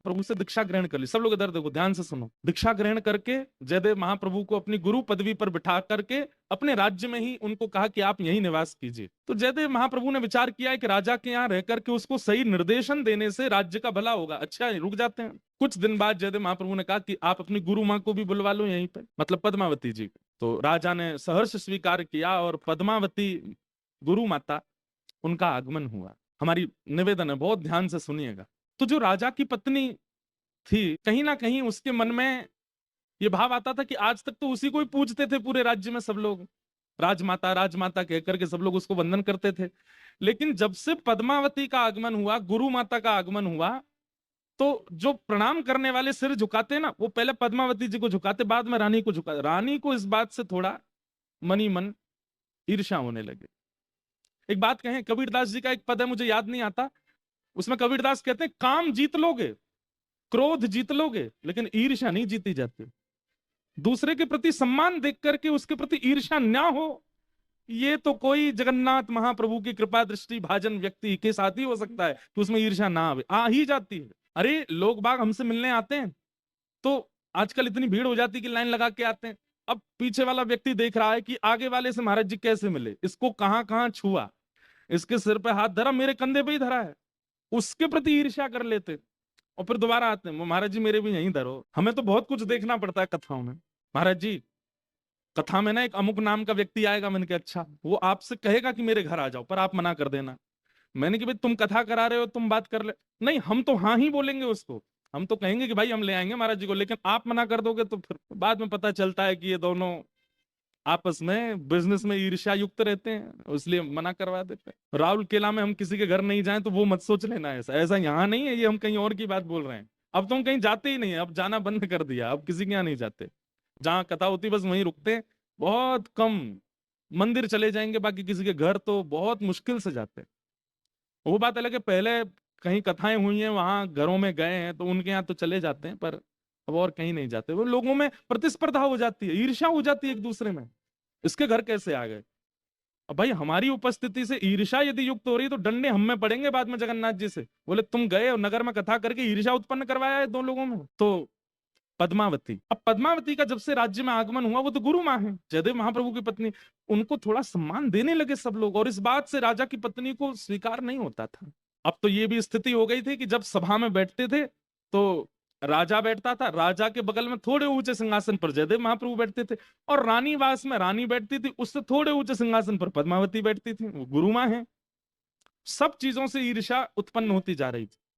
प्रभु से दीक्षा ग्रहण कर ली। सब लोग इधर देखो, ध्यान से सुनो। दीक्षा ग्रहण करके जयदेव महाप्रभु को अपनी गुरु पदवी पर बिठा करके अपने राज्य में ही उनको कहा कि आप यहीं निवास कीजिए। तो जयदेव महाप्रभु ने विचार किया है कि राजा के यहाँ रह करके उसको सही निर्देशन देने से राज्य का भला होगा। अच्छा, रुक जाते हैं। कुछ दिन बाद जयदेव महाप्रभु ने कहा कि आप अपनी गुरु माँ को भी बुलवा लो यहीं पे, मतलब पद्मावती जी। तो राजा ने सहर्ष स्वीकार किया और पद्मावती गुरु माता, उनका आगमन हुआ। हमारी निवेदन है, बहुत ध्यान से सुनिएगा। तो जो राजा की पत्नी थी, कहीं ना कहीं उसके मन में ये भाव आता था कि आज तक तो उसी को ही पूजते थे पूरे राज्य में सब लोग, राजमाता राजमाता कह करके सब लोग उसको वंदन करते थे। लेकिन जब से पद्मावती का आगमन हुआ, गुरु माता का आगमन हुआ, तो जो प्रणाम करने वाले सिर झुकाते ना, वो पहले पद्मावती जी को झुकाते, बाद में रानी को झुकाते। रानी को इस बात से थोड़ा मनी मन ईर्ष्या होने लगे। एक बात कहें, कबीरदास जी का एक पद है, मुझे याद नहीं आता, उसमें कबीरदास कहते हैं काम जीत लोगे, क्रोध जीत लोगे, लेकिन ईर्ष्या नहीं जीती जाती। दूसरे के प्रति सम्मान देख करके उसके प्रति ईर्ष्या ना हो, ये तो कोई जगन्नाथ महाप्रभु की कृपा दृष्टि भाजन व्यक्ति के साथ ही हो सकता है कि उसमें ईर्ष्या ना आवे, आ ही जाती है। अरे लोग बाग हमसे मिलने आते हैं तो आजकल इतनी भीड़ हो जाती है कि लाइन लगा के आते हैं। अब पीछे वाला व्यक्ति देख रहा है कि आगे वाले से महाराज जी कैसे मिले, इसको कहां कहां छुआ, इसके सिर पे हाथ धरा, मेरे कंधे पे ही धरा है, उसके प्रति ईर्ष्या कर लेते और फिर दोबारा आते हैं, महाराज जी मेरे भी यहीं धरो। हमें तो बहुत कुछ देखना पड़ता है कथाओं में। महाराज जी कथा में ना एक अमुक नाम का व्यक्ति आएगा, मैंने कहा अच्छा, वो आपसे कहेगा कि मेरे घर आ जाओ, पर आप मना कर देना। मैंने कि भाई तुम कथा करा रहे हो, तुम बात कर ले, नहीं हम तो हाँ ही बोलेंगे उसको, हम तो कहेंगे कि भाई हम ले आएंगे महाराज जी को, लेकिन आप मना कर दोगे तो फिर बाद में पता चलता है कि ये दोनों आपस में बिजनेस में ईर्ष्या युक्त रहते हैं, इसलिए मना करवा देते हैं। राहुल केला में हम किसी के घर नहीं जाएं तो वो मत सोच लेना, ऐसा ऐसा यहाँ नहीं है, ये हम कहीं और की बात बोल रहे हैं। अब तो हम कहीं जाते ही नहीं है, अब जाना बंद कर दिया, अब किसी के यहाँ नहीं जाते, जहां कथा होती बस वहीं रुकते हैं, बहुत कम मंदिर चले जाएंगे, बाकी किसी के घर तो बहुत मुश्किल से जाते हैं। वो बात अलग है, पहले कहीं कथाएं हुई हैं वहां घरों में गए हैं तो उनके यहाँ तो चले जाते हैं, पर अब और कहीं नहीं जाते। वो लोगों में प्रतिस्पर्धा हो जाती है, ईर्ष्या हो जाती है एक दूसरे में, इसके घर कैसे आ गए। अब भाई हमारी उपस्थिति से ईर्ष्या यदि युक्त हो रही तो डंडे हम में पड़ेंगे बाद में जगन्नाथ जी से, बोले तुम गए और नगर में कथा करके ईर्ष्या उत्पन्न करवाया है दो लोगों में। तो पद्मावती, अब पद्मावती का जब से राज्य में आगमन हुआ, वो तो गुरु माँ है, जयदेव महाप्रभु की पत्नी, उनको थोड़ा सम्मान देने लगे सब लोग, और इस बात से राजा की पत्नी को स्वीकार नहीं होता था। अब तो ये भी स्थिति हो गई थी कि जब सभा में बैठते थे तो राजा बैठता था, राजा के बगल में थोड़े ऊंचे सिंहासन पर जयदेव महाप्रभु बैठते थे, और रानी वास में रानी बैठती थी, उससे थोड़े ऊंचे सिंहासन पर पद्मावती बैठती थी, वो गुरु माँ है। सब चीजों से ईर्ष्या उत्पन्न होती जा रही थी।